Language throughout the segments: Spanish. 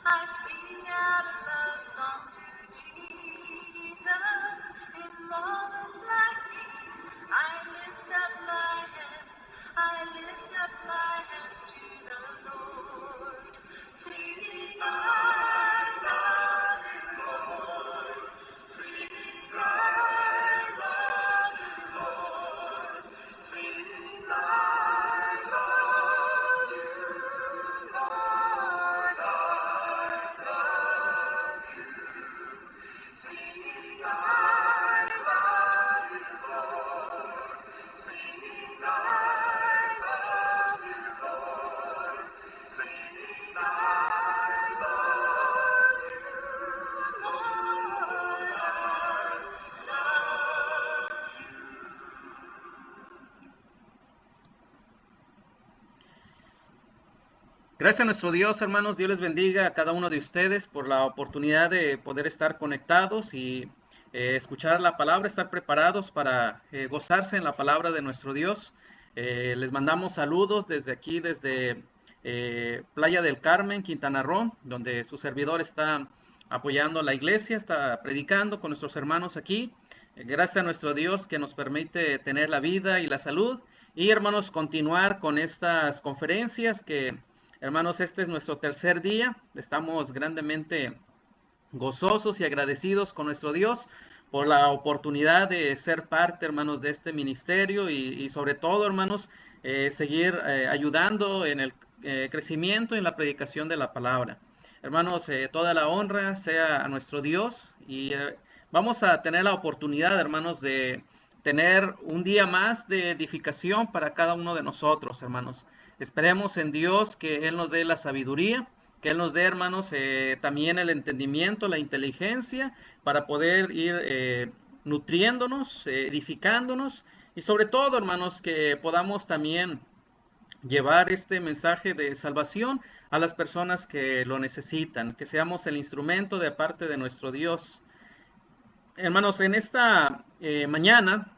I sing out a love song to Jesus. In moments like these, I lift up my hands. I lift up my hands to the Lord, singing, I love you, Lord. Singing, I love you, Lord. Singing, I love you, Lord. I love you. Singing, I love you, Lord. Singing, I love you, Lord. Singing, I love you, Lord. I love Gracias a nuestro Dios, hermanos. Dios les bendiga a cada uno de ustedes por la oportunidad de poder estar conectados y escuchar la palabra, estar preparados para gozarse en la palabra de nuestro Dios. Les mandamos saludos desde aquí, desde Playa del Carmen, Quintana Roo, donde su servidor está apoyando a la iglesia, está predicando con nuestros hermanos aquí. Gracias a nuestro Dios que nos permite tener la vida y la salud. Y hermanos, continuar con estas conferencias que, hermanos, este es nuestro tercer día. Estamos grandemente gozosos y agradecidos con nuestro Dios por la oportunidad de ser parte, hermanos, de este ministerio y sobre todo, hermanos, seguir ayudando en el crecimiento y en la predicación de la palabra. Hermanos, toda la honra sea a nuestro Dios y vamos a tener la oportunidad, hermanos, de tener un día más de edificación para cada uno de nosotros, hermanos. Esperemos en Dios que Él nos dé la sabiduría, que Él nos dé, hermanos, también el entendimiento, la inteligencia para poder ir nutriéndonos, edificándonos y sobre todo, hermanos, que podamos también llevar este mensaje de salvación a las personas que lo necesitan, que seamos el instrumento de parte de nuestro Dios. Hermanos, en esta mañana,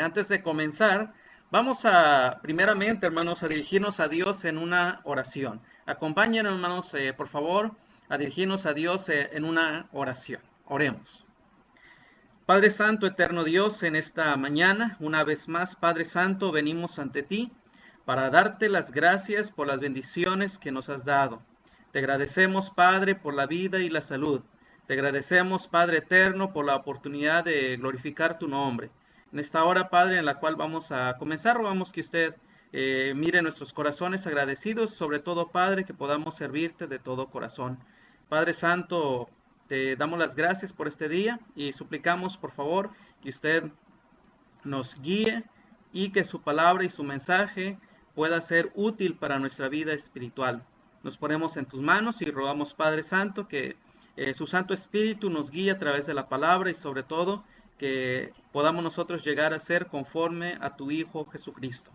antes de comenzar, vamos a, primeramente, hermanos, a dirigirnos a Dios en una oración. Acompáñenos, hermanos, por favor, a dirigirnos a Dios en una oración. Oremos. Padre Santo, eterno Dios, en esta mañana, una vez más, Padre Santo, venimos ante ti para darte las gracias por las bendiciones que nos has dado. Te agradecemos, Padre, por la vida y la salud. Te agradecemos, Padre eterno, por la oportunidad de glorificar tu nombre. En esta hora, Padre, en la cual vamos a comenzar, rogamos que usted mire nuestros corazones agradecidos, sobre todo, Padre, que podamos servirte de todo corazón. Padre Santo, te damos las gracias por este día y suplicamos, por favor, que usted nos guíe y que su palabra y su mensaje pueda ser útil para nuestra vida espiritual. Nos ponemos en tus manos y rogamos, Padre Santo, que su Santo Espíritu nos guíe a través de la palabra y sobre todo que podamos nosotros llegar a ser conforme a tu Hijo Jesucristo.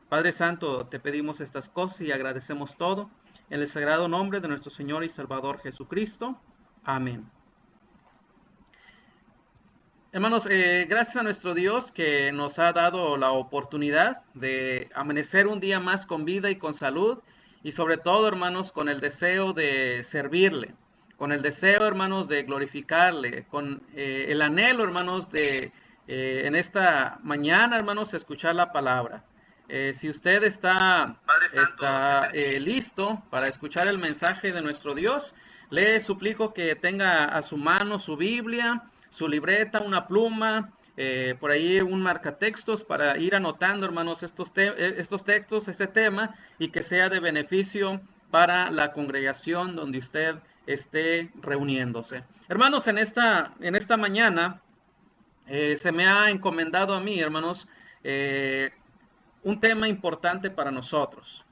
Padre Santo, te pedimos estas cosas y agradecemos todo en el sagrado nombre de nuestro Señor y Salvador Jesucristo. Amén. Hermanos, gracias a nuestro Dios que nos ha dado la oportunidad de amanecer un día más con vida y con salud y sobre todo, hermanos, con el deseo de servirle, con el deseo, hermanos, de glorificarle, con el anhelo, hermanos, de en esta mañana, hermanos, escuchar la palabra. Si usted está listo para escuchar el mensaje de nuestro Dios, le suplico que tenga a su mano su Biblia, su libreta, una pluma, por ahí un marcatextos para ir anotando, hermanos, estos textos, este tema, y que sea de beneficio para la congregación donde usted esté reuniéndose. Hermanos, en esta mañana se me ha encomendado a mí, hermanos, un tema importante para nosotros.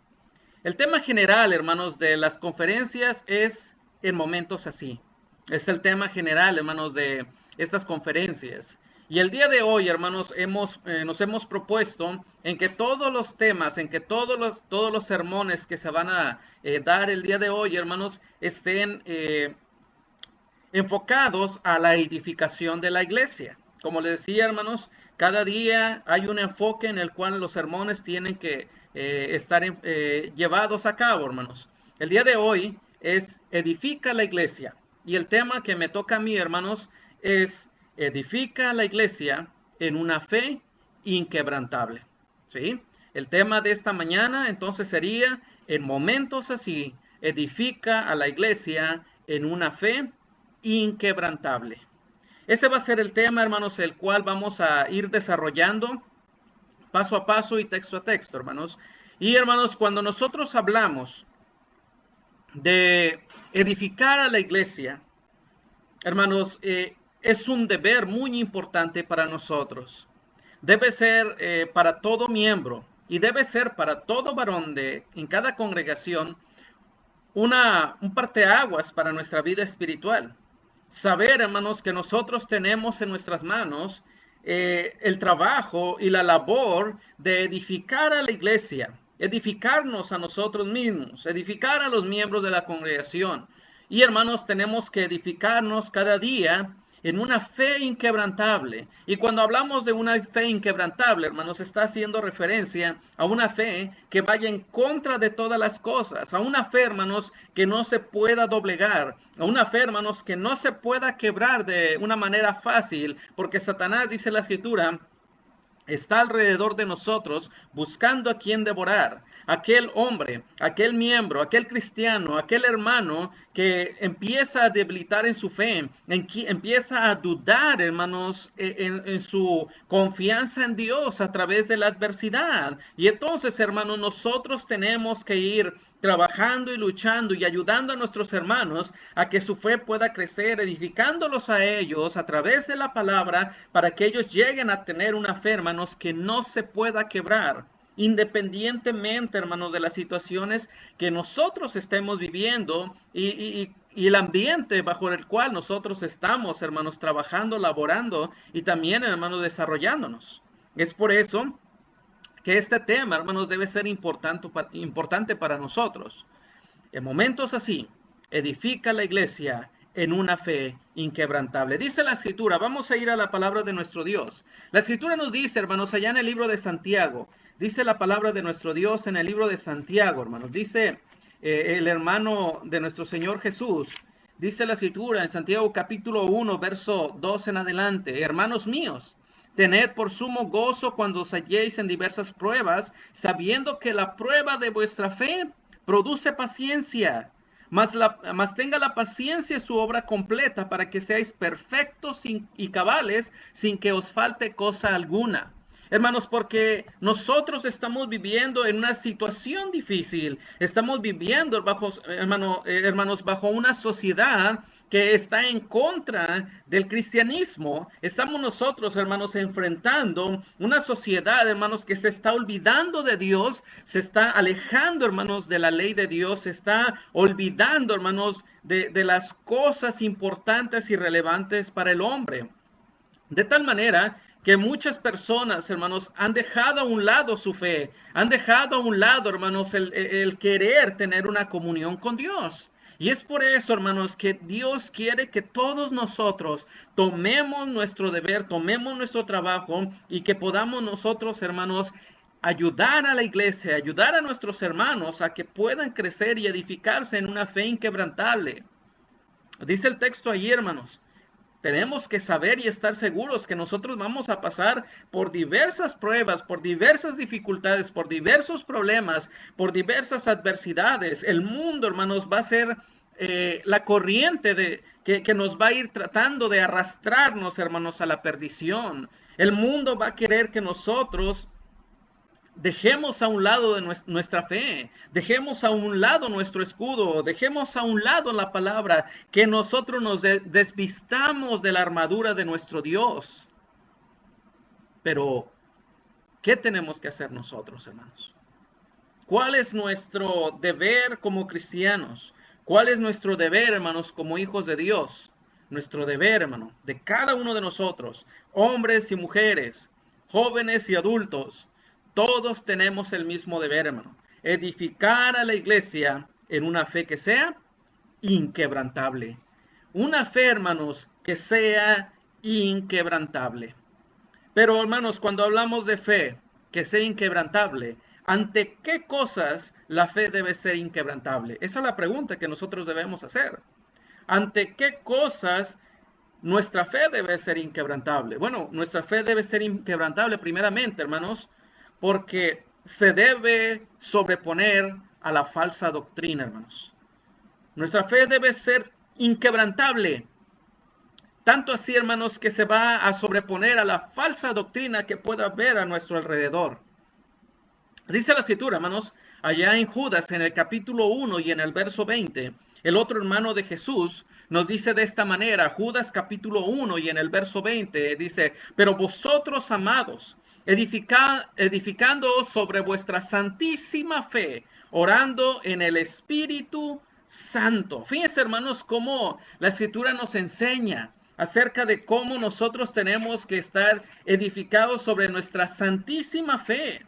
El tema general, hermanos, de las conferencias es en momentos así. Es el tema general, hermanos, de estas conferencias. Y el día de hoy, hermanos, nos hemos propuesto en que todos los temas, en que todos los sermones que se van a dar el día de hoy, hermanos, estén enfocados a la edificación de la iglesia. Como les decía, hermanos, cada día hay un enfoque en el cual los sermones tienen que estar llevados a cabo, hermanos. El día de hoy es edifica la iglesia. Y el tema que me toca a mí, hermanos, es edifica la iglesia en una fe inquebrantable. ¿Sí? El tema de esta mañana entonces sería, en momentos así, edifica a la iglesia en una fe inquebrantable. Ese va a ser el tema, hermanos, el cual vamos a ir desarrollando paso a paso y texto a texto, hermanos. Y hermanos, cuando nosotros hablamos de edificar a la iglesia, hermanos, es un deber muy importante para nosotros. Debe ser para todo miembro y debe ser para todo varón en cada congregación un parteaguas para nuestra vida espiritual. Saber, hermanos, que nosotros tenemos en nuestras manos el trabajo y la labor de edificar a la iglesia, edificarnos a nosotros mismos, edificar a los miembros de la congregación. Y hermanos, tenemos que edificarnos cada día en una fe inquebrantable. Y cuando hablamos de una fe inquebrantable, hermanos, está haciendo referencia a una fe que vaya en contra de todas las cosas, a una fe, hermanos, que no se pueda doblegar, a una fe, hermanos, que no se pueda quebrar de una manera fácil, porque Satanás, dice la Escritura, está alrededor de nosotros buscando a quien devorar. Aquel hombre, aquel miembro, aquel cristiano, aquel hermano que empieza a debilitar en su fe, empieza a dudar, hermanos, en su confianza en Dios a través de la adversidad. Y entonces, hermanos, nosotros tenemos que ir trabajando y luchando y ayudando a nuestros hermanos a que su fe pueda crecer, edificándolos a ellos a través de la palabra para que ellos lleguen a tener una fe, hermanos, que no se pueda quebrar, independientemente, hermanos, de las situaciones que nosotros estemos viviendo y el ambiente bajo el cual nosotros estamos, hermanos, trabajando, laborando y también, hermanos, desarrollándonos. Es por eso que este tema, hermanos, debe ser importante para nosotros. En momentos así, edifica la iglesia en una fe inquebrantable. Dice la Escritura, vamos a ir a la palabra de nuestro Dios. La Escritura nos dice, hermanos, allá en el libro de Santiago, dice la palabra de nuestro Dios en el libro de Santiago, hermanos. Dice el hermano de nuestro Señor Jesús, dice la Escritura en Santiago capítulo 1, verso 2 en adelante, hermanos míos, tened por sumo gozo cuando os halléis en diversas pruebas, sabiendo que la prueba de vuestra fe produce paciencia. Mas tenga la paciencia su obra completa para que seáis perfectos y cabales sin que os falte cosa alguna. Hermanos, porque nosotros estamos viviendo en una situación difícil, estamos viviendo hermanos, bajo una sociedad que está en contra del cristianismo. Estamos nosotros, hermanos, enfrentando una sociedad, hermanos, que se está olvidando de Dios, se está alejando, hermanos, de la ley de Dios, se está olvidando, hermanos, de las cosas importantes y relevantes para el hombre. De tal manera que muchas personas, hermanos, han dejado a un lado su fe, han dejado a un lado, hermanos, el querer tener una comunión con Dios. Y es por eso, hermanos, que Dios quiere que todos nosotros tomemos nuestro deber, tomemos nuestro trabajo y que podamos nosotros, hermanos, ayudar a la iglesia, ayudar a nuestros hermanos a que puedan crecer y edificarse en una fe inquebrantable. Dice el texto ahí, hermanos. Tenemos que saber y estar seguros que nosotros vamos a pasar por diversas pruebas, por diversas dificultades, por diversos problemas, por diversas adversidades. El mundo, hermanos, va a ser la corriente que nos va a ir tratando de arrastrarnos, hermanos, a la perdición. El mundo va a querer que nosotros dejemos a un lado de nuestra fe, dejemos a un lado nuestro escudo, dejemos a un lado la palabra, que nosotros nos desvistamos de la armadura de nuestro Dios. Pero, ¿qué tenemos que hacer nosotros, hermanos? ¿Cuál es nuestro deber como cristianos? ¿Cuál es nuestro deber, hermanos, como hijos de Dios? Nuestro deber, hermano, de cada uno de nosotros, hombres y mujeres, jóvenes y adultos, todos tenemos el mismo deber, hermano. Edificar a la iglesia en una fe que sea inquebrantable. Una fe, hermanos, que sea inquebrantable. Pero, hermanos, cuando hablamos de fe que sea inquebrantable, ¿ante qué cosas la fe debe ser inquebrantable? Esa es la pregunta que nosotros debemos hacer. ¿Ante qué cosas nuestra fe debe ser inquebrantable? Bueno, nuestra fe debe ser inquebrantable primeramente, hermanos, porque se debe sobreponer a la falsa doctrina, hermanos. Nuestra fe debe ser inquebrantable. Tanto así, hermanos, que se va a sobreponer a la falsa doctrina que pueda haber a nuestro alrededor. Dice la escritura, hermanos, allá en Judas, en el capítulo 1 y en el verso 20, el otro hermano de Jesús nos dice de esta manera, Judas capítulo 1 y en el verso 20, dice, pero vosotros, amados, edificando sobre vuestra santísima fe, orando en el Espíritu Santo. Fíjense, hermanos, cómo la escritura nos enseña acerca de cómo nosotros tenemos que estar edificados sobre nuestra santísima fe.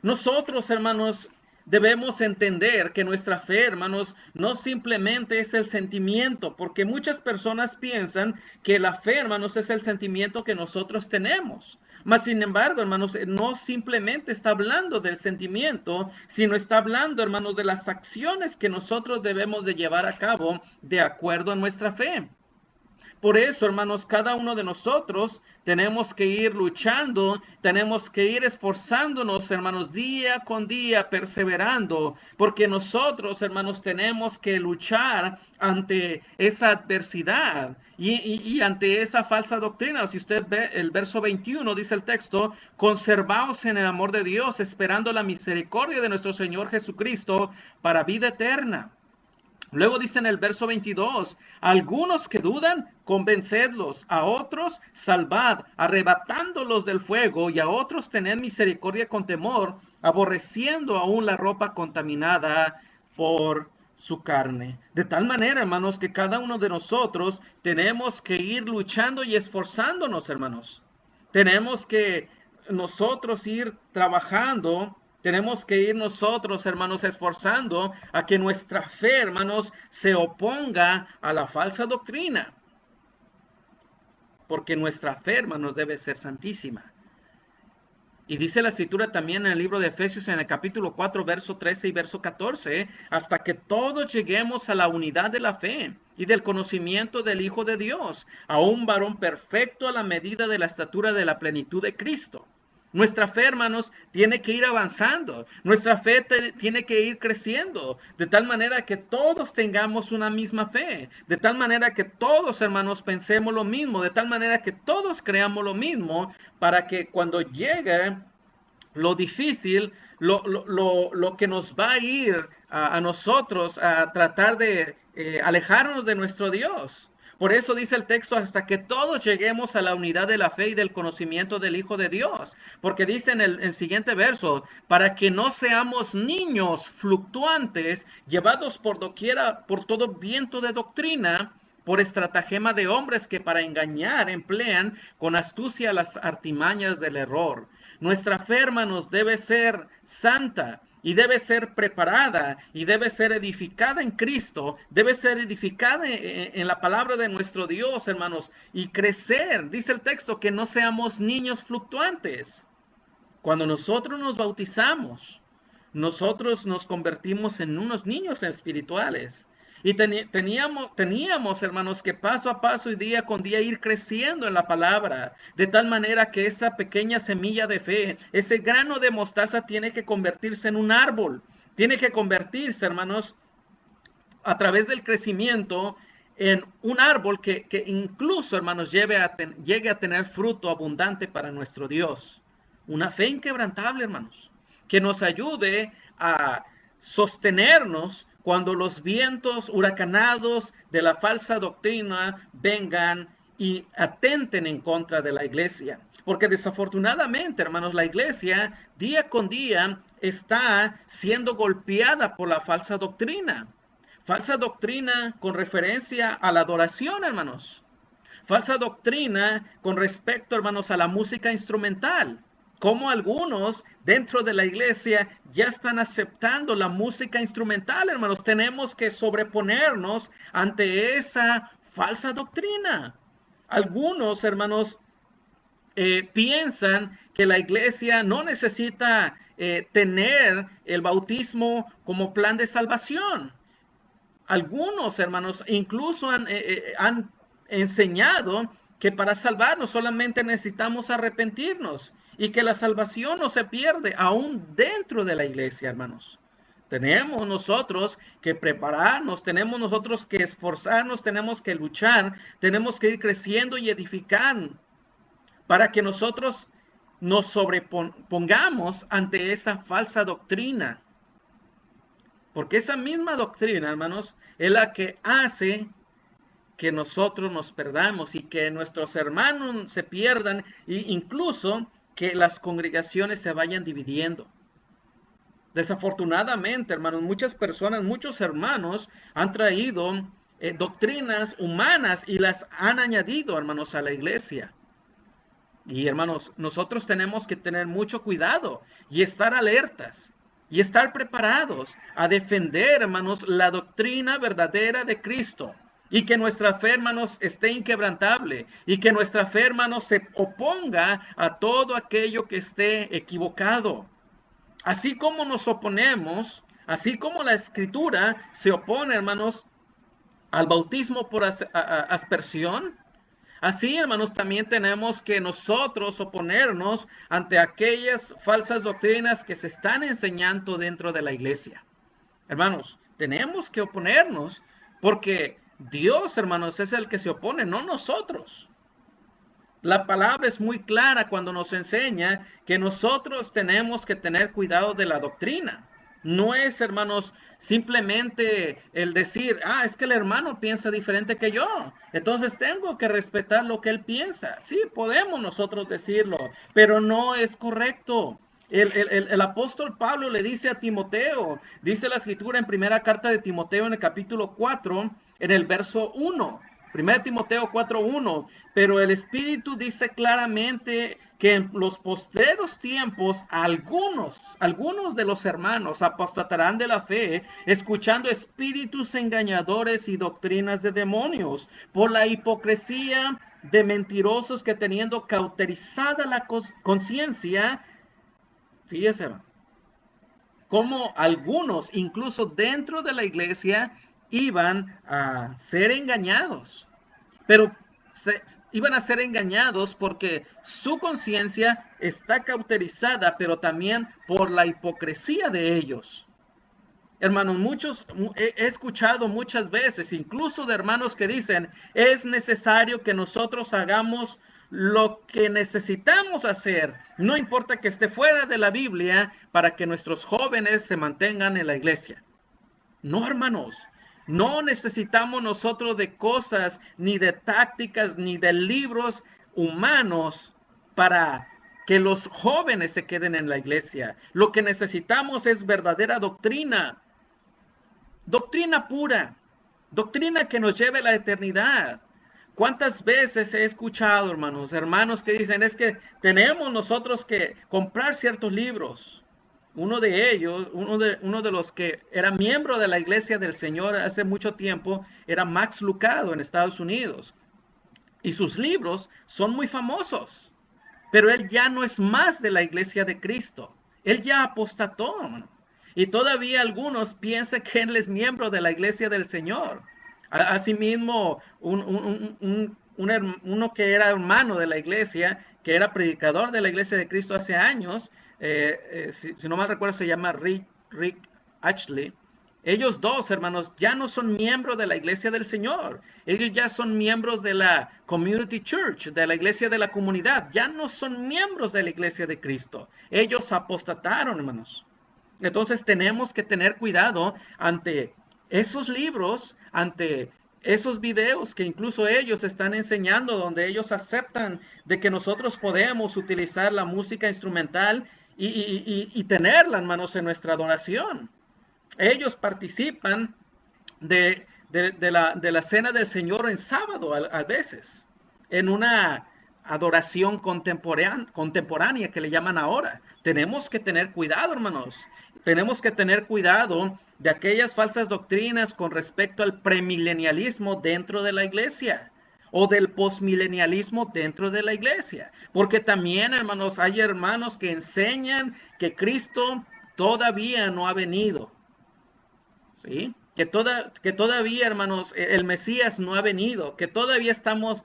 Nosotros, hermanos, debemos entender que nuestra fe, hermanos, no simplemente es el sentimiento, porque muchas personas piensan que la fe, hermanos, es el sentimiento que nosotros tenemos. Mas, sin embargo, hermanos, no simplemente está hablando del sentimiento, sino está hablando, hermanos, de las acciones que nosotros debemos de llevar a cabo de acuerdo a nuestra fe. Por eso, hermanos, cada uno de nosotros tenemos que ir luchando, tenemos que ir esforzándonos, hermanos, día con día, perseverando, porque nosotros, hermanos, tenemos que luchar ante esa adversidad y ante esa falsa doctrina. Si usted ve el verso 21, dice el texto, conservaos en el amor de Dios, esperando la misericordia de nuestro Señor Jesucristo para vida eterna. Luego dice en el verso 22, algunos que dudan, convencedlos, a otros salvad, arrebatándolos del fuego, y a otros tened misericordia con temor, aborreciendo aún la ropa contaminada por su carne. De tal manera, hermanos, que cada uno de nosotros tenemos que ir luchando y esforzándonos, hermanos. Tenemos que nosotros ir trabajando. Tenemos que ir nosotros, hermanos, esforzando a que nuestra fe, hermanos, se oponga a la falsa doctrina. Porque nuestra fe, hermanos, debe ser santísima. Y dice la escritura también en el libro de Efesios, en el capítulo 4, verso 13 y verso 14, hasta que todos lleguemos a la unidad de la fe y del conocimiento del Hijo de Dios, a un varón perfecto a la medida de la estatura de la plenitud de Cristo. Nuestra fe, hermanos, tiene que ir avanzando. Nuestra fe tiene que ir creciendo. De tal manera que todos tengamos una misma fe. De tal manera que todos, hermanos, pensemos lo mismo. De tal manera que todos creamos lo mismo. Para que cuando llegue lo difícil, lo que nos va a ir a nosotros a tratar de alejarnos de nuestro Dios. Por eso dice el texto, hasta que todos lleguemos a la unidad de la fe y del conocimiento del Hijo de Dios. Porque dice en el siguiente verso, para que no seamos niños fluctuantes, llevados por doquiera, por todo viento de doctrina, por estratagema de hombres que para engañar emplean con astucia las artimañas del error. Nuestra fe, hermanos, debe ser santa y debe ser preparada y debe ser edificada en Cristo, debe ser edificada en la palabra de nuestro Dios, hermanos, y crecer. Dice el texto que no seamos niños fluctuantes. Cuando nosotros nos bautizamos, nosotros nos convertimos en unos niños espirituales. Y teníamos, hermanos, que paso a paso y día con día ir creciendo en la palabra, de tal manera que esa pequeña semilla de fe, ese grano de mostaza tiene que convertirse en un árbol, tiene que convertirse, hermanos, a través del crecimiento en un árbol que incluso, hermanos, llegue a tener fruto abundante para nuestro Dios. Una fe inquebrantable, hermanos, que nos ayude a sostenernos cuando los vientos huracanados de la falsa doctrina vengan y atenten en contra de la iglesia. Porque desafortunadamente, hermanos, la iglesia día con día está siendo golpeada por la falsa doctrina. Falsa doctrina con referencia a la adoración, hermanos. Falsa doctrina con respecto, hermanos, a la música instrumental. Como algunos dentro de la iglesia ya están aceptando la música instrumental, hermanos. Tenemos que sobreponernos ante esa falsa doctrina. Algunos, hermanos, piensan que la iglesia no necesita tener el bautismo como plan de salvación. Algunos hermanos incluso han enseñado que para salvarnos solamente necesitamos arrepentirnos y que la salvación no se pierde aún dentro de la iglesia, hermanos. Tenemos nosotros que prepararnos, tenemos nosotros que esforzarnos, tenemos que luchar, tenemos que ir creciendo y edificar para que nosotros nos sobrepongamos ante esa falsa doctrina. Porque esa misma doctrina, hermanos, es la que hace que nosotros nos perdamos y que nuestros hermanos se pierdan e incluso que las congregaciones se vayan dividiendo. Desafortunadamente, hermanos, muchas personas, muchos hermanos han traído doctrinas humanas y las han añadido, hermanos, a la iglesia. Y hermanos, nosotros tenemos que tener mucho cuidado y estar alertas y estar preparados a defender, hermanos, la doctrina verdadera de Cristo. Y que nuestra fe, hermanos, esté inquebrantable. Y que nuestra fe, hermanos, se oponga a todo aquello que esté equivocado. Así como nos oponemos, así como la Escritura se opone, hermanos, al bautismo por aspersión. Así, hermanos, también tenemos que nosotros oponernos ante aquellas falsas doctrinas que se están enseñando dentro de la iglesia. Hermanos, tenemos que oponernos porque Dios, hermanos, es el que se opone, no nosotros. La palabra es muy clara cuando nos enseña que nosotros tenemos que tener cuidado de la doctrina. No es, hermanos, simplemente el decir, es que el hermano piensa diferente que yo, entonces tengo que respetar lo que él piensa. Sí, podemos nosotros decirlo, pero no es correcto. El apóstol Pablo le dice a Timoteo, dice la escritura en primera carta de Timoteo en el capítulo 4, en el verso 1. 1 Timoteo 4:1, pero el Espíritu dice claramente que en los postreros tiempos algunos de los hermanos apostatarán de la fe, escuchando espíritus engañadores y doctrinas de demonios, por la hipocresía de mentirosos que teniendo cauterizada la conciencia, fíjese, como algunos, incluso dentro de la iglesia, iban a ser engañados. Pero iban a ser engañados porque su conciencia está cauterizada, pero también por la hipocresía de ellos. Hermanos, he escuchado muchas veces, incluso de hermanos que dicen, es necesario que nosotros hagamos lo que necesitamos hacer, no importa que esté fuera de la Biblia, para que nuestros jóvenes se mantengan en la iglesia. No, hermanos, no necesitamos nosotros de cosas, ni de tácticas, ni de libros humanos para que los jóvenes se queden en la iglesia. Lo que necesitamos es verdadera doctrina. Doctrina pura, doctrina que nos lleve a la eternidad. ¿Cuántas veces he escuchado, hermanos que dicen, es que tenemos nosotros que comprar ciertos libros? Uno de ellos, uno de los que era miembro de la Iglesia del Señor hace mucho tiempo, era Max Lucado en Estados Unidos. Y sus libros son muy famosos, pero él ya no es más de la Iglesia de Cristo. Él ya apostató, hermano. Y todavía algunos piensan que él es miembro de la iglesia del Señor. Asimismo, uno que era hermano de la iglesia, que era predicador de la iglesia de Cristo hace años, si no mal recuerdo se llama Rick Ashley. Ellos dos, hermanos, ya no son miembros de la iglesia del Señor. Ellos ya son miembros de la Community Church, de la iglesia de la comunidad. Ya no son miembros de la iglesia de Cristo. Ellos apostataron, hermanos. Entonces tenemos que tener cuidado ante esos libros, ante esos videos que incluso ellos están enseñando, donde ellos aceptan de que nosotros podemos utilizar la música instrumental y tenerla, hermanos, en nuestra adoración. Ellos participan de la cena del Señor en sábado a veces, en una adoración contemporánea que le llaman ahora. Tenemos que tener cuidado, hermanos. Tenemos que tener cuidado de aquellas falsas doctrinas con respecto al premilenialismo dentro de la iglesia. o del posmilenialismo dentro de la iglesia. Porque también, hermanos, hay hermanos que enseñan que Cristo todavía no ha venido. ¿Sí? Que todavía, hermanos, el Mesías no ha venido, que todavía estamos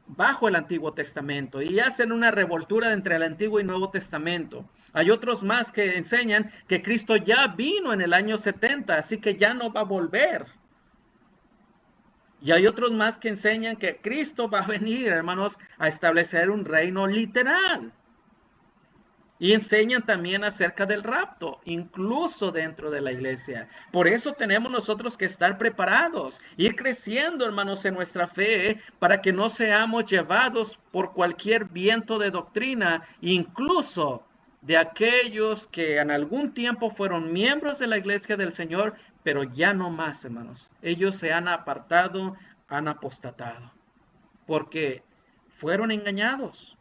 bajo el Antiguo Testamento y hacen una revoltura entre el Antiguo y Nuevo Testamento. Hay otros más que enseñan que Cristo ya vino en el año 70, así que ya no va a volver. Y hay otros más que enseñan que Cristo va a venir, hermanos, a establecer un reino literal. Y enseñan también acerca del rapto, incluso dentro de la iglesia. Por eso tenemos nosotros que estar preparados, ir creciendo, hermanos, en nuestra fe, para que no seamos llevados por cualquier viento de doctrina, incluso de aquellos que en algún tiempo fueron miembros de la iglesia del Señor, pero ya no más, hermanos. Ellos se han apartado, han apostatado, porque fueron engañados,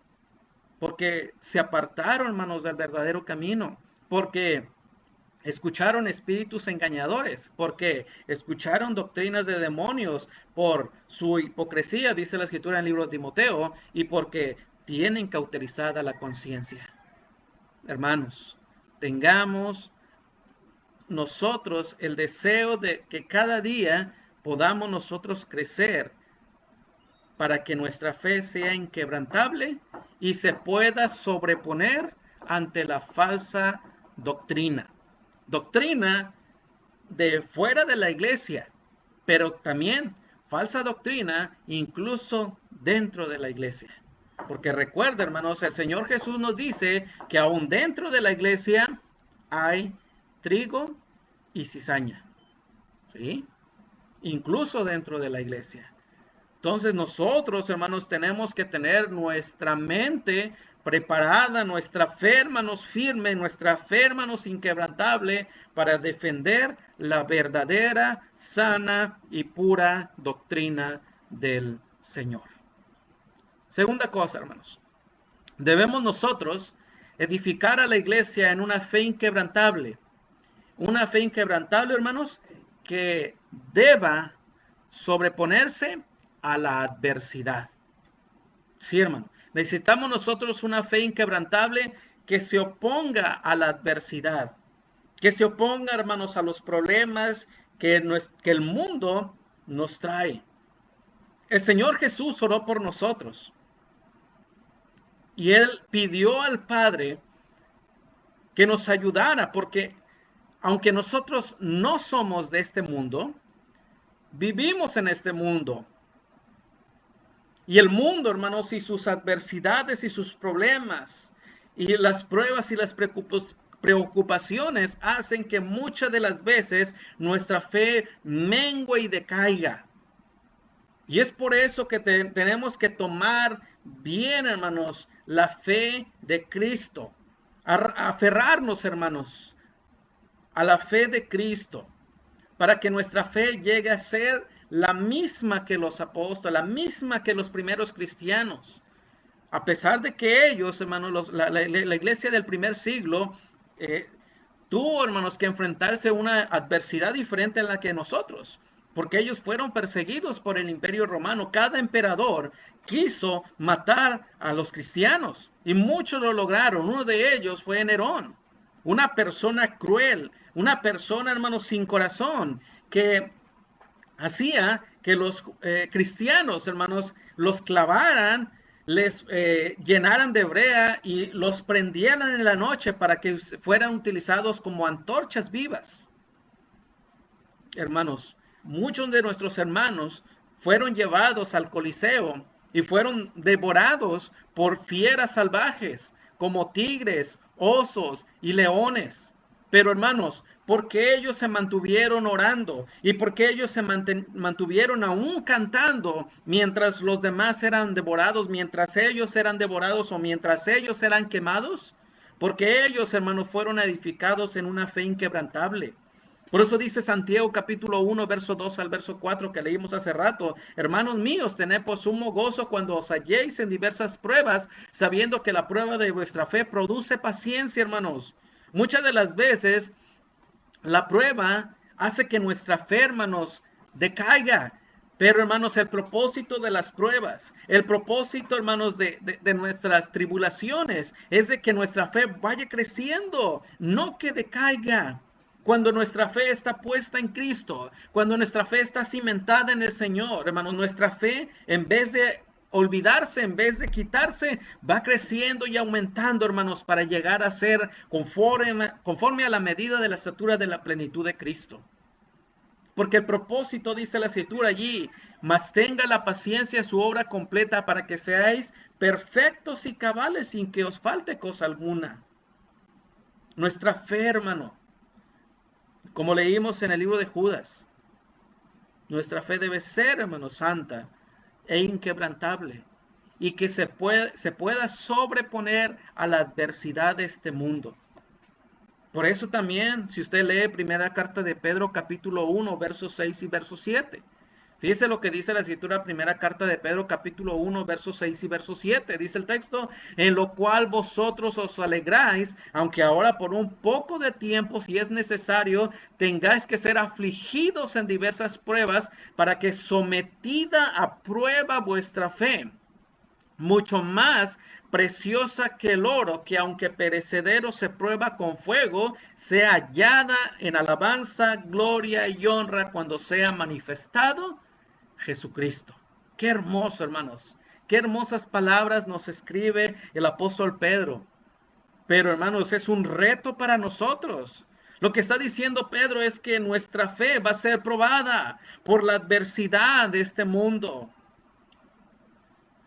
porque se apartaron, hermanos, del verdadero camino, porque escucharon espíritus engañadores, porque escucharon doctrinas de demonios por su hipocresía, dice la escritura en el libro de Timoteo, y porque tienen cauterizada la conciencia. Hermanos, tengamos nosotros el deseo de que cada día podamos nosotros crecer para que nuestra fe sea inquebrantable y se pueda sobreponer ante la falsa doctrina. Doctrina de fuera de la iglesia, pero también falsa doctrina incluso dentro de la iglesia. Porque recuerda, hermanos, el Señor Jesús nos dice que aún dentro de la iglesia hay trigo y cizaña. ¿Sí? Incluso dentro de la iglesia. Entonces nosotros, hermanos, tenemos que tener nuestra mente preparada, nuestra fe, hermanos, firme, nuestra fe, hermanos, inquebrantable, para defender la verdadera, sana y pura doctrina del Señor. Segunda cosa, hermanos, debemos nosotros edificar a la iglesia en una fe inquebrantable. Una fe inquebrantable, hermanos, que deba sobreponerse a la adversidad. Sí, hermano. Necesitamos nosotros una fe inquebrantable que se oponga a la adversidad, que se oponga, hermanos, a los problemas que el mundo nos trae. El Señor Jesús oró por nosotros y Él pidió al Padre que nos ayudara, porque aunque nosotros no somos de este mundo, vivimos en este mundo. Y el mundo, hermanos, y sus adversidades y sus problemas, y las pruebas y las preocupaciones hacen que muchas de las veces nuestra fe mengue y decaiga. Y es por eso que tenemos que tomar bien, hermanos, la fe de Cristo. Aferrarnos, hermanos, a la fe de Cristo, para que nuestra fe llegue a ser la misma que los apóstoles, la misma que los primeros cristianos. A pesar de que ellos, hermanos, la iglesia del primer siglo, tuvo, hermanos, que enfrentarse a una adversidad diferente a la que nosotros, porque ellos fueron perseguidos por el imperio romano. Cada emperador quiso matar a los cristianos y muchos lo lograron. Uno de ellos fue Nerón, una persona cruel, una persona, hermanos, sin corazón, que hacía que los cristianos, hermanos, los clavaran, les llenaran de brea y los prendieran en la noche para que fueran utilizados como antorchas vivas. Hermanos, muchos de nuestros hermanos fueron llevados al Coliseo y fueron devorados por fieras salvajes como tigres, osos y leones. Pero, hermanos, porque ellos se mantuvieron orando y porque ellos se mantuvieron aún cantando mientras los demás eran devorados, mientras ellos eran devorados o mientras ellos eran quemados, porque ellos, hermanos, fueron edificados en una fe inquebrantable. Por eso dice Santiago capítulo 1, verso 2 al verso 4 que leímos hace rato: hermanos míos, tened por sumo gozo cuando os halléis en diversas pruebas, sabiendo que la prueba de vuestra fe produce paciencia, hermanos. Muchas de las veces la prueba hace que nuestra fe, hermanos, decaiga. Pero hermanos, el propósito de las pruebas, el propósito, hermanos, de nuestras tribulaciones es de que nuestra fe vaya creciendo, no que decaiga. Cuando nuestra fe está puesta en Cristo, cuando nuestra fe está cimentada en el Señor, hermanos, nuestra fe en vez de olvidarse, en vez de quitarse, va creciendo y aumentando, hermanos, para llegar a ser conforme a la medida de la estatura de la plenitud de Cristo. Porque el propósito, dice la escritura allí, mas tenga la paciencia su obra completa para que seáis perfectos y cabales sin que os falte cosa alguna. Nuestra fe, hermano, como leímos en el libro de Judas, nuestra fe debe ser, hermano, santa e inquebrantable y que se pueda sobreponer a la adversidad de este mundo. Por eso también, si usted lee primera carta de Pedro, capítulo 1, versos 6 y verso 7. Fíjese lo que dice la escritura, primera carta de Pedro, capítulo 1, versos 6 y verso 7. Dice el texto, en lo cual vosotros os alegráis, aunque ahora por un poco de tiempo, si es necesario, tengáis que ser afligidos en diversas pruebas, para que sometida a prueba vuestra fe, mucho más preciosa que el oro, que aunque perecedero se prueba con fuego, sea hallada en alabanza, gloria y honra cuando sea manifestado Jesucristo. Qué hermoso, hermanos. Qué hermosas palabras nos escribe el apóstol Pedro. Pero, hermanos, es un reto para nosotros. Lo que está diciendo Pedro es que nuestra fe va a ser probada por la adversidad de este mundo.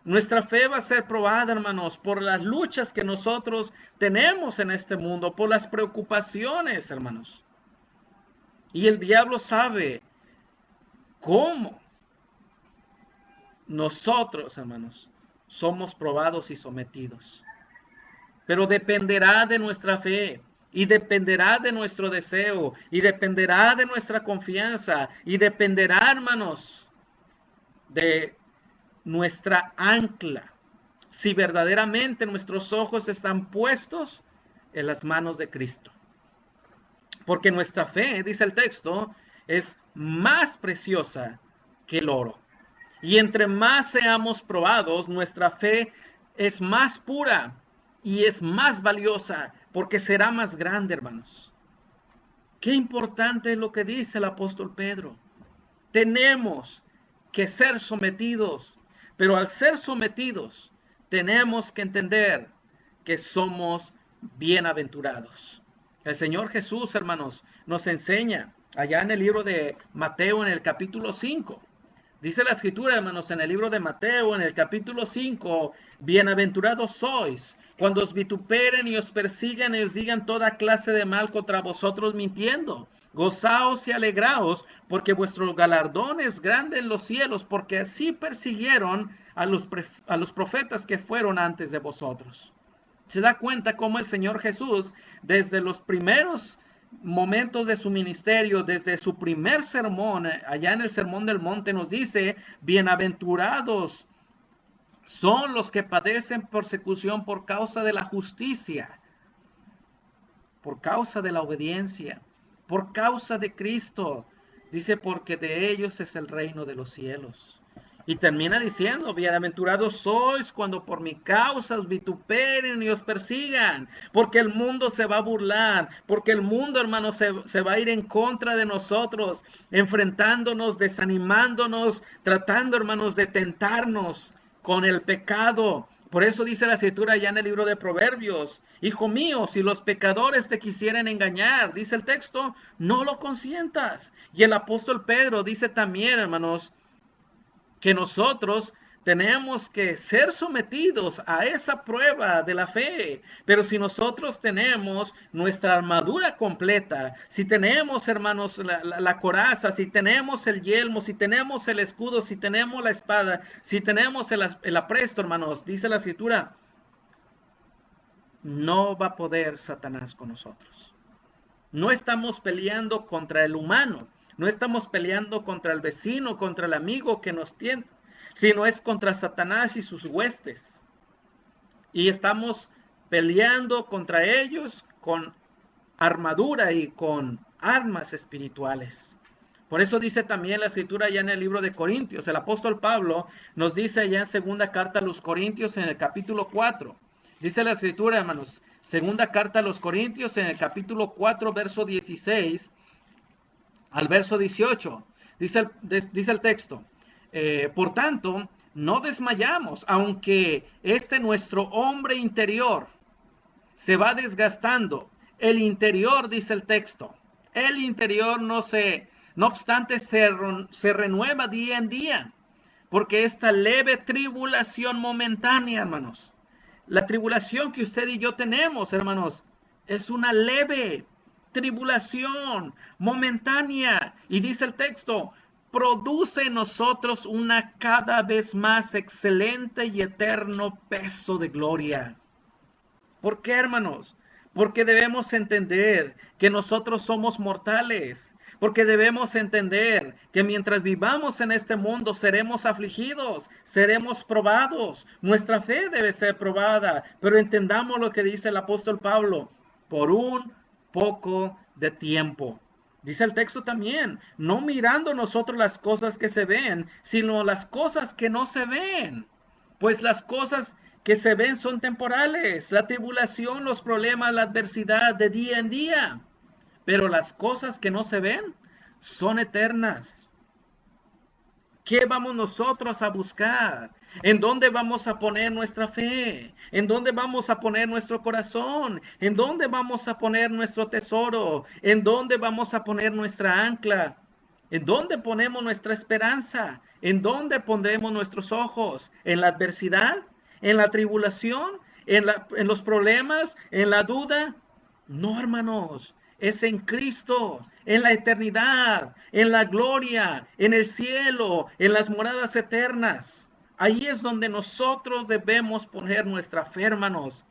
Nuestra fe va a ser probada, hermanos, por las luchas que nosotros tenemos en este mundo, por las preocupaciones, hermanos. Y el diablo sabe cómo nosotros, hermanos, somos probados y sometidos. Pero dependerá de nuestra fe, y dependerá de nuestro deseo, y dependerá de nuestra confianza, y dependerá, hermanos, de nuestra ancla, si verdaderamente nuestros ojos están puestos en las manos de Cristo. Porque nuestra fe, dice el texto, es más preciosa que el oro. Y entre más seamos probados, nuestra fe es más pura y es más valiosa porque será más grande, hermanos. Qué importante es lo que dice el apóstol Pedro. Tenemos que ser sometidos, pero al ser sometidos, tenemos que entender que somos bienaventurados. El Señor Jesús, hermanos, nos enseña allá en el libro de Mateo, en el capítulo 5. Dice la escritura, hermanos, en el libro de Mateo, en el capítulo 5, bienaventurados sois cuando os vituperen y os persigan y os digan toda clase de mal contra vosotros mintiendo. Gozaos y alegraos, porque vuestro galardón es grande en los cielos, porque así persiguieron a los profetas que fueron antes de vosotros. Se da cuenta cómo el Señor Jesús, desde los primeros momentos de su ministerio, desde su primer sermón, allá en el Sermón del Monte, nos dice, bienaventurados son los que padecen persecución por causa de la justicia, por causa de la obediencia, por causa de Cristo. Dice, porque de ellos es el reino de los cielos. Y termina diciendo, bienaventurados sois cuando por mi causa os vituperen y os persigan, porque el mundo se va a burlar, porque el mundo, hermanos, se va a ir en contra de nosotros, enfrentándonos, desanimándonos, tratando, hermanos, de tentarnos con el pecado. Por eso dice la escritura ya en el libro de Proverbios, hijo mío, si los pecadores te quisieren engañar, dice el texto, no lo consientas. Y el apóstol Pedro dice también, hermanos, que nosotros tenemos que ser sometidos a esa prueba de la fe. Pero si nosotros tenemos nuestra armadura completa, si tenemos, hermanos, la coraza, si tenemos el yelmo, si tenemos el escudo, si tenemos la espada, si tenemos el apresto, hermanos, dice la escritura, no va a poder Satanás con nosotros. No estamos peleando contra el humano, no estamos peleando contra el vecino, contra el amigo que nos tienta, sino es contra Satanás y sus huestes. Y estamos peleando contra ellos con armadura y con armas espirituales. Por eso dice también la escritura allá en el libro de Corintios. El apóstol Pablo nos dice allá en segunda carta a los Corintios en el capítulo 4. Dice la escritura, hermanos, segunda carta a los Corintios en el capítulo 4, verso 16 al verso 18. Dice el texto, por tanto, no desmayamos, aunque nuestro hombre interior se va desgastando. El interior, dice el texto, el interior no obstante, se renueva día en día, porque esta leve tribulación momentánea, hermanos, la tribulación que usted y yo tenemos, hermanos, es una leve tribulación momentánea. Y dice el texto, produce en nosotros una cada vez más excelente y eterno peso de gloria. ¿Por qué, hermanos? Porque debemos entender que nosotros somos mortales. Porque debemos entender que mientras vivamos en este mundo seremos afligidos, seremos probados. Nuestra fe debe ser probada. Pero entendamos lo que dice el apóstol Pablo. Por un poco de tiempo. Dice el texto también, no mirando nosotros las cosas que se ven, sino las cosas que no se ven. Pues las cosas que se ven son temporales, la tribulación, los problemas, la adversidad de día en día. Pero las cosas que no se ven son eternas. ¿Qué vamos nosotros a buscar? ¿En dónde vamos a poner nuestra fe? ¿En dónde vamos a poner nuestro corazón? ¿En dónde vamos a poner nuestro tesoro? ¿En dónde vamos a poner nuestra ancla? ¿En dónde ponemos nuestra esperanza? ¿En dónde pondremos nuestros ojos? ¿En la adversidad? ¿En la tribulación? ¿En los problemas? ¿En la duda? No, hermanos, es en Cristo, en la eternidad, en la gloria, en el cielo, en las moradas eternas. Ahí es donde nosotros debemos poner nuestra fe, hermanos.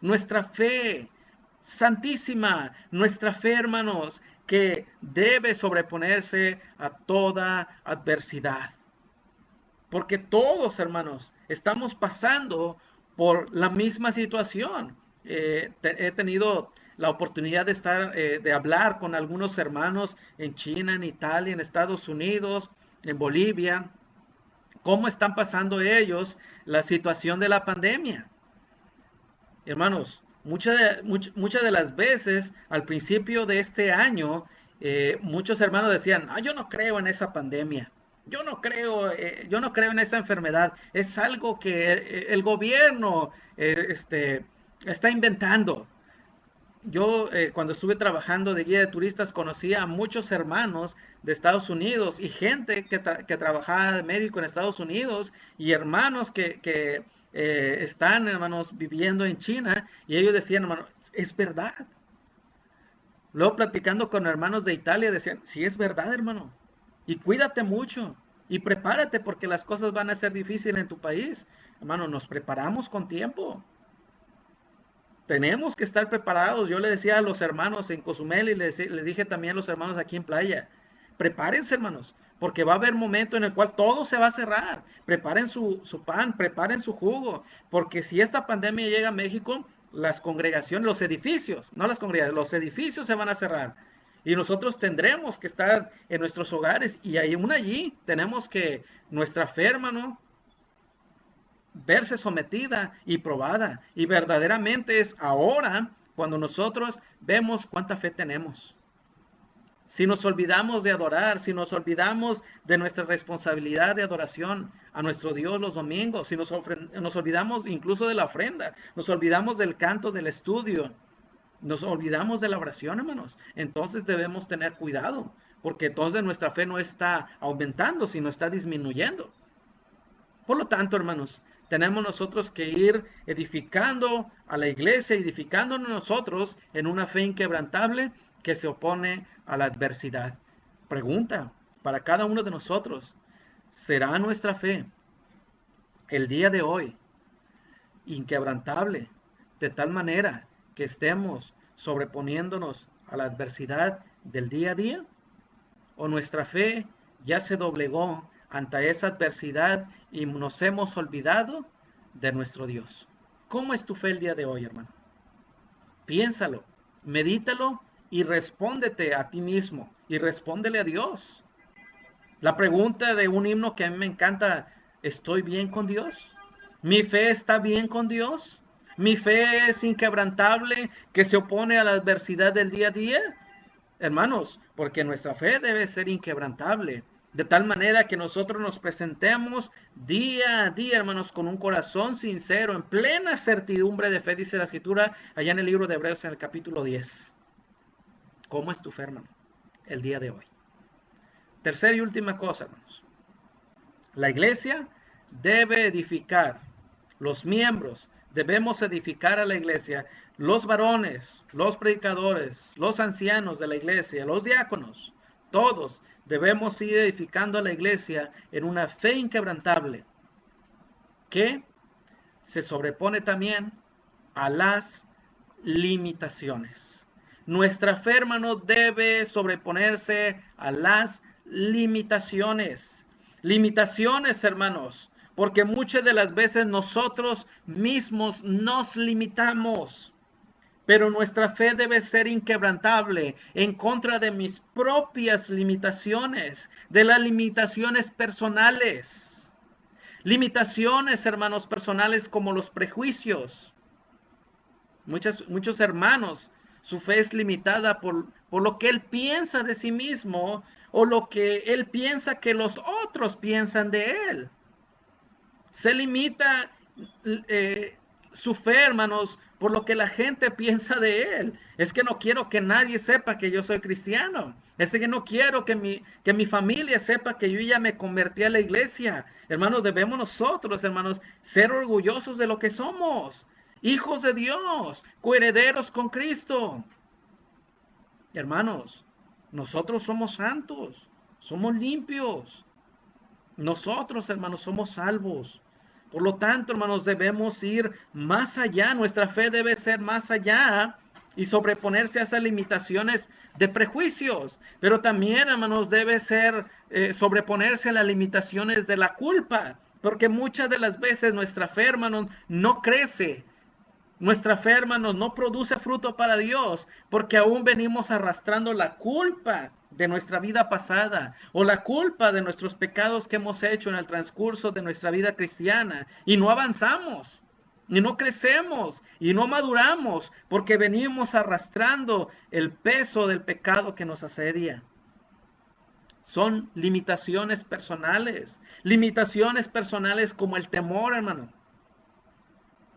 Nuestra fe santísima, nuestra fe, hermanos, que debe sobreponerse a toda adversidad. Porque todos, hermanos, estamos pasando por la misma situación. He tenido la oportunidad de de hablar con algunos hermanos en China, en Italia, en Estados Unidos, en Bolivia, cómo están pasando ellos la situación de la pandemia. Hermanos, muchas de las veces al principio de este año, muchos hermanos decían, yo no creo en esa pandemia. Yo no creo en esa enfermedad. Es algo que el gobierno está inventando. Yo cuando estuve trabajando de guía de turistas conocí a muchos hermanos de Estados Unidos y gente que trabajaba de médico en Estados Unidos y hermanos que están, hermanos, viviendo en China y ellos decían, hermano, es verdad. Luego platicando con hermanos de Italia decían, sí es verdad, hermano. Y cuídate mucho y prepárate porque las cosas van a ser difíciles en tu país. Hermano, nos preparamos con tiempo. Tenemos que estar preparados. Yo le decía a los hermanos en Cozumel y les dije también a los hermanos aquí en Playa, prepárense, hermanos, porque va a haber momento en el cual todo se va a cerrar. Preparen su pan, preparen su jugo, porque si esta pandemia llega a México, las congregaciones, los edificios, no las congregaciones, los edificios se van a cerrar. Y nosotros tendremos que estar en nuestros hogares y aún allí tenemos que nuestra fe, hermano, verse sometida y probada. Y verdaderamente es ahora cuando nosotros vemos cuánta fe tenemos. Si nos olvidamos de adorar, si nos olvidamos de nuestra responsabilidad de adoración a nuestro Dios los domingos, si nos olvidamos incluso de la ofrenda, nos olvidamos del canto, del estudio, nos olvidamos de la oración, hermanos, entonces debemos tener cuidado, porque entonces nuestra fe no está aumentando, sino está disminuyendo. Por lo tanto, hermanos, tenemos nosotros que ir edificando a la iglesia, edificándonos nosotros en una fe inquebrantable que se opone a la adversidad. Pregunta para cada uno de nosotros, ¿será nuestra fe el día de hoy inquebrantable de tal manera que estemos sobreponiéndonos a la adversidad del día a día? ¿O nuestra fe ya se doblegó ante esa adversidad y nos hemos olvidado de nuestro Dios? ¿Cómo es tu fe el día de hoy, hermano? Piénsalo, medítalo y respóndete a ti mismo y respóndele a Dios. La pregunta de un himno que a mí me encanta, ¿estoy bien con Dios? ¿Mi fe está bien con Dios? ¿Mi fe es inquebrantable que se opone a la adversidad del día a día? Hermanos, porque nuestra fe debe ser inquebrantable, de tal manera que nosotros nos presentemos día a día, hermanos, con un corazón sincero, en plena certidumbre de fe, dice la Escritura, allá en el libro de Hebreos, en el capítulo 10. ¿Cómo es tu fe, hermano, el día de hoy? Tercera y última cosa, hermanos. La iglesia debe edificar, los miembros debemos edificar a la iglesia, los varones, los predicadores, los ancianos de la iglesia, los diáconos, todos debemos ir edificando a la iglesia en una fe inquebrantable que se sobrepone también a las limitaciones. Nuestra fe, hermano, debe sobreponerse a las limitaciones. Limitaciones, hermanos, porque muchas de las veces nosotros mismos nos limitamos. Pero nuestra fe debe ser inquebrantable en contra de mis propias limitaciones, de las limitaciones personales. Limitaciones, hermanos, personales como los prejuicios. Muchos hermanos, su fe es limitada por lo que él piensa de sí mismo o lo que él piensa que los otros piensan de él. Se limita su fe, hermanos, por lo que la gente piensa de él. Es que no quiero que nadie sepa que yo soy cristiano. Es que no quiero que mi familia sepa que yo ya me convertí a la iglesia. Hermanos, debemos nosotros, hermanos, ser orgullosos de lo que somos. Hijos de Dios, coherederos con Cristo. Hermanos, nosotros somos santos, somos limpios. Nosotros, hermanos, somos salvos. Por lo tanto, hermanos, debemos ir más allá. Nuestra fe debe ser más allá y sobreponerse a esas limitaciones de prejuicios. Pero también, hermanos, debe ser sobreponerse a las limitaciones de la culpa. Porque muchas de las veces nuestra fe, hermanos, no crece. Nuestra fe, hermanos, no produce fruto para Dios porque aún venimos arrastrando la culpa de nuestra vida pasada o la culpa de nuestros pecados que hemos hecho en el transcurso de nuestra vida cristiana y no avanzamos y no crecemos y no maduramos porque venimos arrastrando el peso del pecado que nos asedia. Son limitaciones personales como el temor, hermano.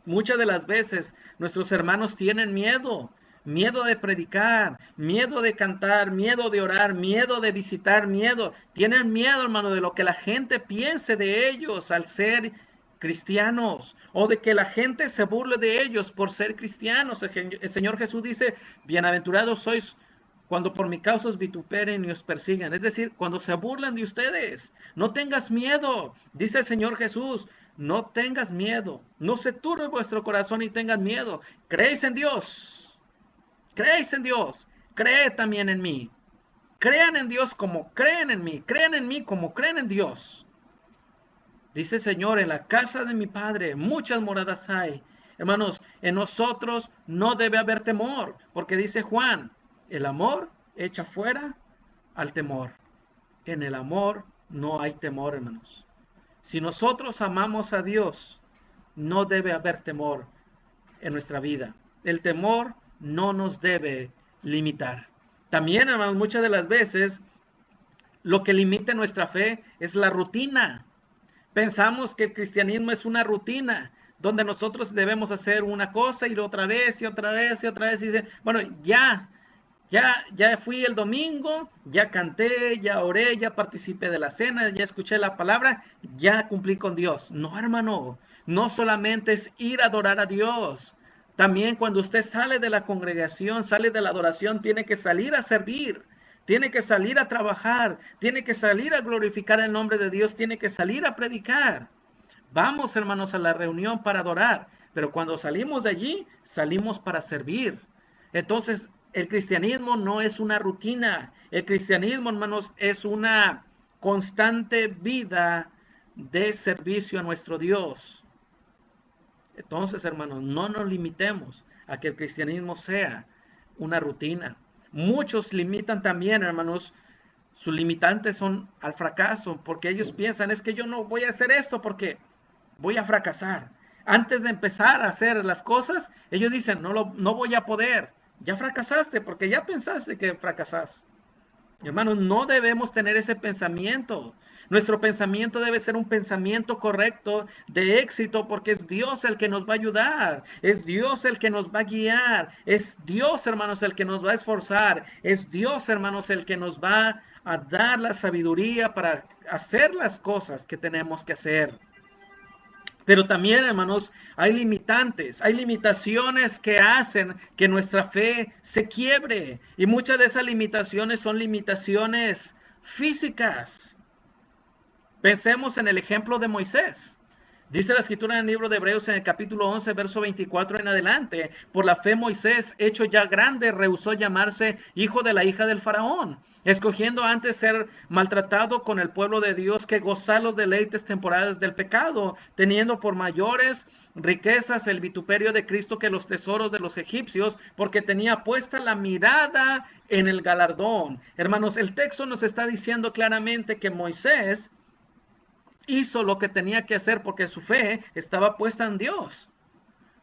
Muchas de las veces nuestros hermanos tienen miedo, miedo de predicar, miedo de cantar, miedo de orar, miedo de visitar, miedo. Tienen miedo, hermano, de lo que la gente piense de ellos al ser cristianos o de que la gente se burle de ellos por ser cristianos. El Señor Jesús dice, bienaventurados sois cuando por mi causa os vituperen y os persigan. Es decir, cuando se burlan de ustedes. No tengas miedo, dice el Señor Jesús. No tengas miedo, no se turbe vuestro corazón y tengan miedo. Creéis en Dios, creéis en Dios, creed también en mí. Crean en Dios como creen en mí, crean en mí como creen en Dios. Dice el Señor, en la casa de mi Padre muchas moradas hay. Hermanos, en nosotros no debe haber temor, porque dice Juan, el amor echa fuera al temor. En el amor no hay temor, hermanos. Si nosotros amamos a Dios, no debe haber temor en nuestra vida. El temor no nos debe limitar. También, hermanos, muchas de las veces lo que limita nuestra fe es la rutina. Pensamos que el cristianismo es una rutina donde nosotros debemos hacer una cosa y otra vez y otra vez y otra vez y dice, bueno, ya fui el domingo, ya canté, ya oré, ya participé de la cena, ya escuché la palabra, ya cumplí con Dios. No, hermano, no solamente es ir a adorar a Dios. También cuando usted sale de la congregación, sale de la adoración, tiene que salir a servir, tiene que salir a trabajar, tiene que salir a glorificar el nombre de Dios, tiene que salir a predicar. Vamos, hermanos, a la reunión para adorar, pero cuando salimos de allí, salimos para servir. Entonces, el cristianismo no es una rutina. El cristianismo, hermanos, es una constante vida de servicio a nuestro Dios. Entonces, hermanos, no nos limitemos a que el cristianismo sea una rutina. Muchos limitan también, hermanos, sus limitantes son al fracaso, porque ellos piensan, es que yo no voy a hacer esto porque voy a fracasar. Antes de empezar a hacer las cosas, ellos dicen, no voy a poder. Ya fracasaste porque ya pensaste que fracasas. Hermanos, no debemos tener ese pensamiento. Nuestro pensamiento debe ser un pensamiento correcto de éxito porque es Dios el que nos va a ayudar, es Dios el que nos va a guiar, es Dios, hermanos, el que nos va a esforzar, es Dios, hermanos, el que nos va a dar la sabiduría para hacer las cosas que tenemos que hacer. Pero también, hermanos, hay limitantes, hay limitaciones que hacen que nuestra fe se quiebre. Y muchas de esas limitaciones son limitaciones físicas. Pensemos en el ejemplo de Moisés. Dice la escritura en el libro de Hebreos en el capítulo 11, verso 24 en adelante, por la fe Moisés, hecho ya grande, rehusó llamarse hijo de la hija del faraón, escogiendo antes ser maltratado con el pueblo de Dios que gozar los deleites temporales del pecado, teniendo por mayores riquezas el vituperio de Cristo que los tesoros de los egipcios, porque tenía puesta la mirada en el galardón. Hermanos, el texto nos está diciendo claramente que Moisés hizo lo que tenía que hacer porque su fe estaba puesta en Dios.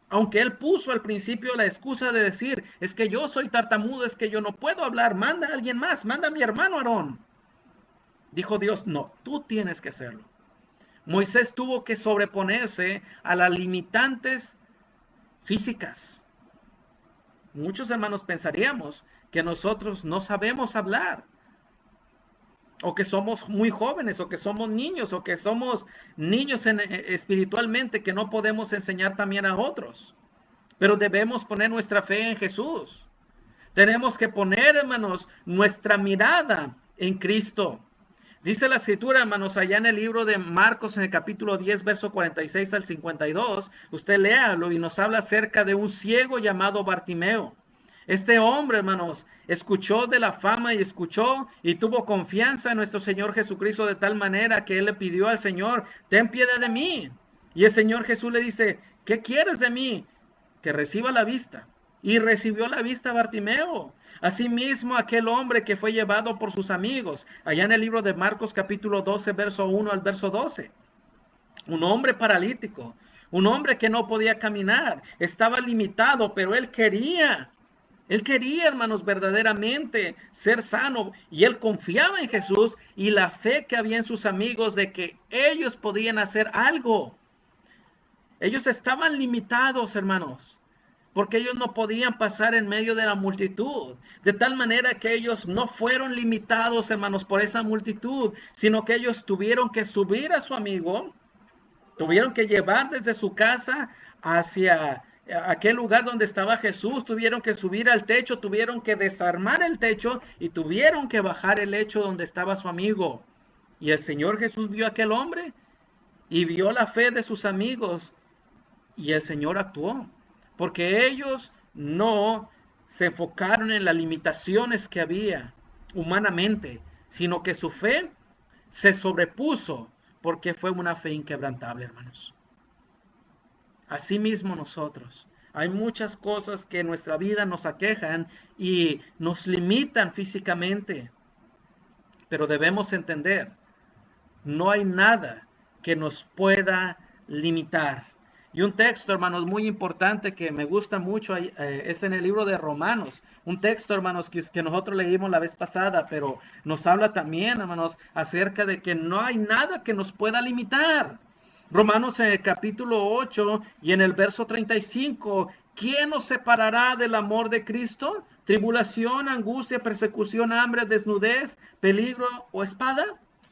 Aunque él puso al principio la excusa de decir, es que yo soy tartamudo, es que yo no puedo hablar, manda a alguien más, manda a mi hermano Aarón. Dijo Dios, no, tú tienes que hacerlo. Moisés tuvo que sobreponerse a las limitantes físicas. Muchos hermanos pensaríamos que nosotros no sabemos hablar, o que somos muy jóvenes, o que somos niños, o que somos niños espiritualmente, que no podemos enseñar también a otros. Pero debemos poner nuestra fe en Jesús. Tenemos que poner, hermanos, nuestra mirada en Cristo. Dice la escritura, hermanos, allá en el libro de Marcos, en el capítulo 10, verso 46 al 52, usted léalo y nos habla acerca de un ciego llamado Bartimeo. Este hombre, hermanos, escuchó de la fama y escuchó y tuvo confianza en nuestro Señor Jesucristo de tal manera que él le pidió al Señor, ten piedad de mí. Y el Señor Jesús le dice, ¿qué quieres de mí? Que reciba la vista. Y recibió la vista Bartimeo. Asimismo, aquel hombre que fue llevado por sus amigos, allá en el libro de Marcos capítulo 12, verso 1 al verso 12. Un hombre paralítico, un hombre que no podía caminar, estaba limitado, pero él quería, hermanos, verdaderamente ser sano y él confiaba en Jesús y la fe que había en sus amigos de que ellos podían hacer algo. Ellos estaban limitados, hermanos, porque ellos no podían pasar en medio de la multitud. De tal manera que ellos no fueron limitados, hermanos, por esa multitud, sino que ellos tuvieron que subir a su amigo, tuvieron que llevar desde su casa hacia aquel lugar donde estaba Jesús, tuvieron que subir al techo, tuvieron que desarmar el techo y tuvieron que bajar el lecho donde estaba su amigo. Y el Señor Jesús vio a aquel hombre y vio la fe de sus amigos y el Señor actuó, porque ellos no se enfocaron en las limitaciones que había humanamente, sino que su fe se sobrepuso porque fue una fe inquebrantable, hermanos. Asimismo nosotros. Hay muchas cosas que en nuestra vida nos aquejan y nos limitan físicamente, pero debemos entender, no hay nada que nos pueda limitar. Y un texto, hermanos, muy importante que me gusta mucho es en el libro de Romanos. Un texto, hermanos, que nosotros leímos la vez pasada, pero nos habla también, hermanos, acerca de que no hay nada que nos pueda limitar. Romanos en el capítulo 8 y en el verso 35, ¿quién nos separará del amor de Cristo? ¿Tribulación, angustia, persecución, hambre, desnudez, peligro o espada?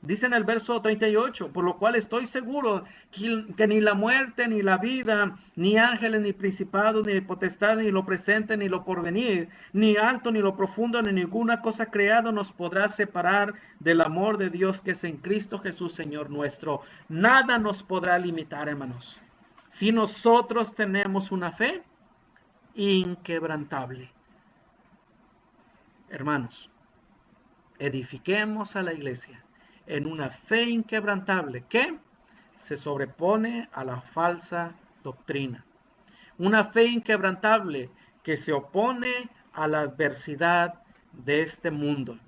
Dice en el verso 38, por lo cual estoy seguro que ni la muerte, ni la vida, ni ángeles, ni principados, ni potestad, ni lo presente, ni lo porvenir, ni alto, ni lo profundo, ni ninguna cosa creada nos podrá separar del amor de Dios que es en Cristo Jesús, Señor nuestro. Nada nos podrá limitar, hermanos, si nosotros tenemos una fe inquebrantable. Hermanos, edifiquemos a la iglesia en una fe inquebrantable que se sobrepone a la falsa doctrina. Una fe inquebrantable que se opone a la adversidad de este mundo.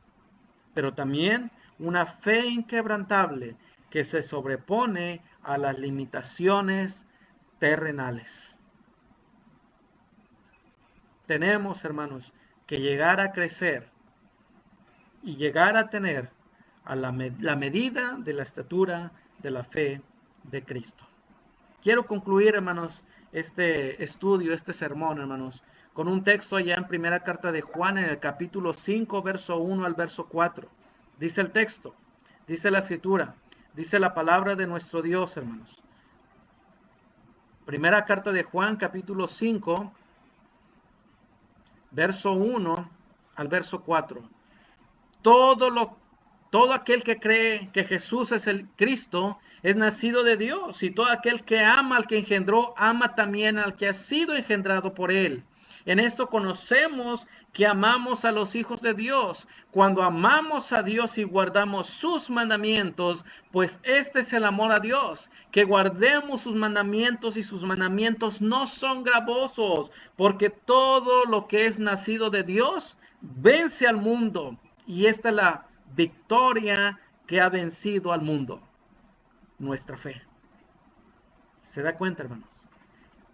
pero también una fe inquebrantable que se sobrepone a las limitaciones terrenales. Tenemos, hermanos, que llegar a crecer y llegar a tener a la medida de la estatura de la fe de Cristo. Quiero concluir, hermanos, este estudio, este sermón, hermanos, con un texto allá en primera carta de Juan, en el capítulo 5, verso 1 al verso 4. Dice el texto, dice la escritura, dice la palabra de nuestro Dios, hermanos. Primera carta de Juan, capítulo 5, verso 1 al verso 4. Todo aquel que cree que Jesús es el Cristo es nacido de Dios, y todo aquel que ama al que engendró, ama también al que ha sido engendrado por él. En esto conocemos que amamos a los hijos de Dios, cuando amamos a Dios y guardamos sus mandamientos, pues este es el amor a Dios, que guardemos sus mandamientos, y sus mandamientos no son gravosos, porque todo lo que es nacido de Dios vence al mundo. Y esta es la victoria que ha vencido al mundo, nuestra fe. ¿Se da cuenta, hermanos?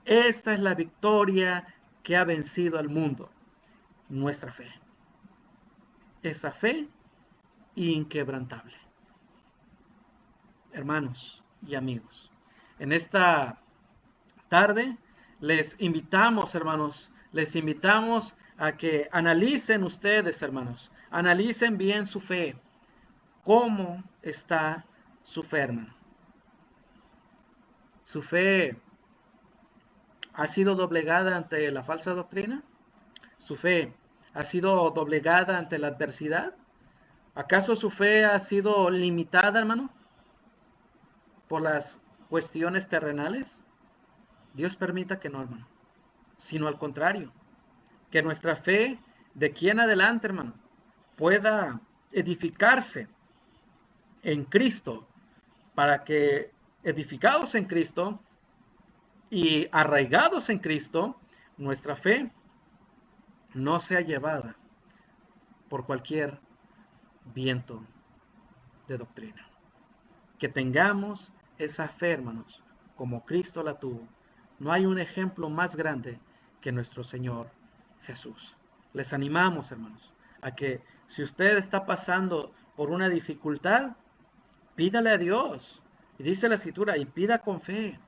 Esta es la victoria que ha vencido al mundo, nuestra fe. Esa fe inquebrantable. Hermanos y amigos, en esta tarde les invitamos, hermanos, les invitamos a que analicen ustedes, hermanos, analicen bien su fe. ¿Cómo está su fe, hermano? ¿Su fe ha sido doblegada ante la falsa doctrina? ¿Su fe ha sido doblegada ante la adversidad? ¿Acaso su fe ha sido limitada, hermano, por las cuestiones terrenales? Dios permita que no, hermano, sino al contrario, que nuestra fe de aquí en adelante, hermano, pueda edificarse en Cristo, para que edificados en Cristo y arraigados en Cristo, nuestra fe no sea llevada por cualquier viento de doctrina. Que tengamos esa fe, hermanos, como Cristo la tuvo. No hay un ejemplo más grande que nuestro Señor Jesús. Les animamos, hermanos, a que si usted está pasando por una dificultad, pídale a Dios. Y dice la Escritura, y pida con fe.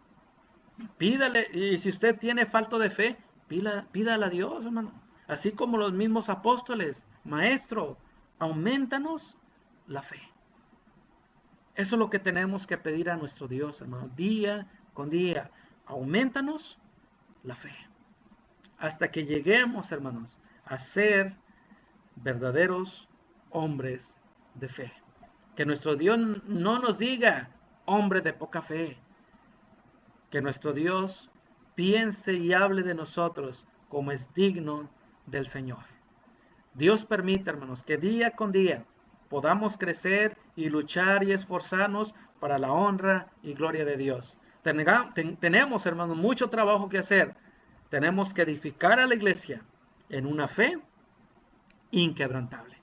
Pídale, y si usted tiene falta de fe, pídale a Dios, hermano. Así como los mismos apóstoles, Maestro, aumentanos la fe. Eso es lo que tenemos que pedir a nuestro Dios, hermano, día con día. Aumentanos la fe. Hasta que lleguemos, hermanos, a ser verdaderos hombres de fe. Que nuestro Dios no nos diga hombre de poca fe. Que nuestro Dios piense y hable de nosotros como es digno del Señor. Dios permite, hermanos, que día con día podamos crecer y luchar y esforzarnos para la honra y gloria de Dios. Tenemos, hermanos, mucho trabajo que hacer. Tenemos que edificar a la iglesia en una fe inquebrantable.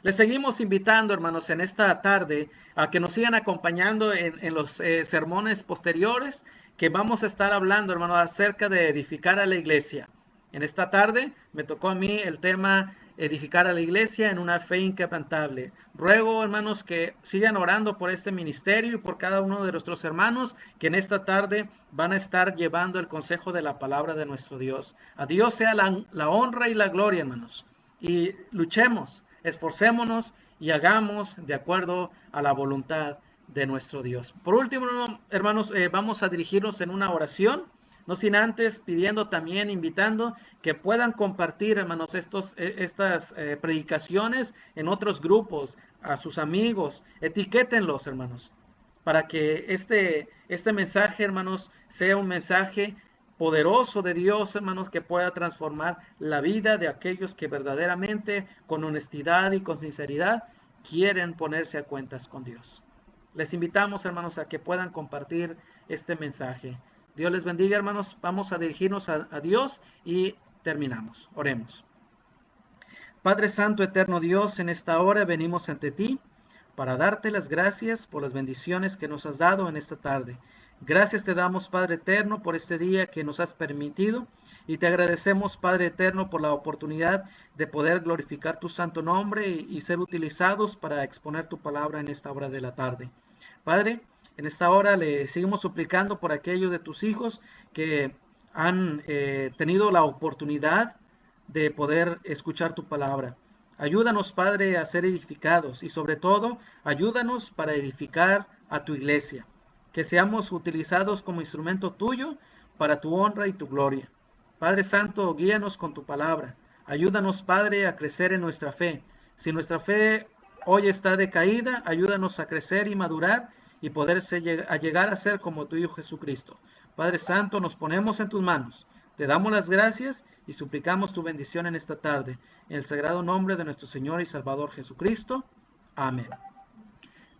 Les seguimos invitando, hermanos, en esta tarde a que nos sigan acompañando en los sermones posteriores, que vamos a estar hablando, hermanos, acerca de edificar a la iglesia. En esta tarde me tocó a mí el tema edificar a la iglesia en una fe inquebrantable. Ruego, hermanos, que sigan orando por este ministerio y por cada uno de nuestros hermanos que en esta tarde van a estar llevando el consejo de la palabra de nuestro Dios. A Dios sea la honra y la gloria, hermanos. Y luchemos, esforcémonos y hagamos de acuerdo a la voluntad de nuestro Dios. Por último, hermanos, vamos a dirigirnos en una oración, no sin antes pidiendo también, invitando que puedan compartir, hermanos, estas predicaciones en otros grupos, a sus amigos, etiquétenlos, hermanos, para que este mensaje, hermanos, sea un mensaje poderoso de Dios, hermanos, que pueda transformar la vida de aquellos que verdaderamente, con honestidad y con sinceridad, quieren ponerse a cuentas con Dios. Les invitamos, hermanos, a que puedan compartir este mensaje. Dios les bendiga, hermanos. Vamos a dirigirnos a Dios y terminamos. Oremos. Padre Santo, eterno Dios, en esta hora venimos ante ti para darte las gracias por las bendiciones que nos has dado en esta tarde. Gracias te damos, Padre eterno, por este día que nos has permitido y te agradecemos, Padre eterno, por la oportunidad de poder glorificar tu santo nombre y ser utilizados para exponer tu palabra en esta hora de la tarde. Padre, en esta hora le seguimos suplicando por aquellos de tus hijos que han tenido la oportunidad de poder escuchar tu palabra. Ayúdanos, Padre, a ser edificados y sobre todo, ayúdanos para edificar a tu iglesia. Que seamos utilizados como instrumento tuyo para tu honra y tu gloria. Padre Santo, guíanos con tu palabra. Ayúdanos, Padre, a crecer en nuestra fe. Si nuestra fe hoy está decaída, ayúdanos a crecer y madurar y poder llegar a ser como tu Hijo Jesucristo. Padre Santo, nos ponemos en tus manos. Te damos las gracias y suplicamos tu bendición en esta tarde. En el sagrado nombre de nuestro Señor y Salvador Jesucristo. Amén.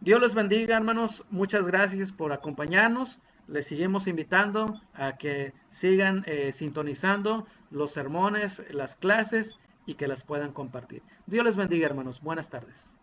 Dios los bendiga, hermanos. Muchas gracias por acompañarnos. Les seguimos invitando a que sigan sintonizando los sermones, las clases y que las puedan compartir. Dios les bendiga, hermanos. Buenas tardes.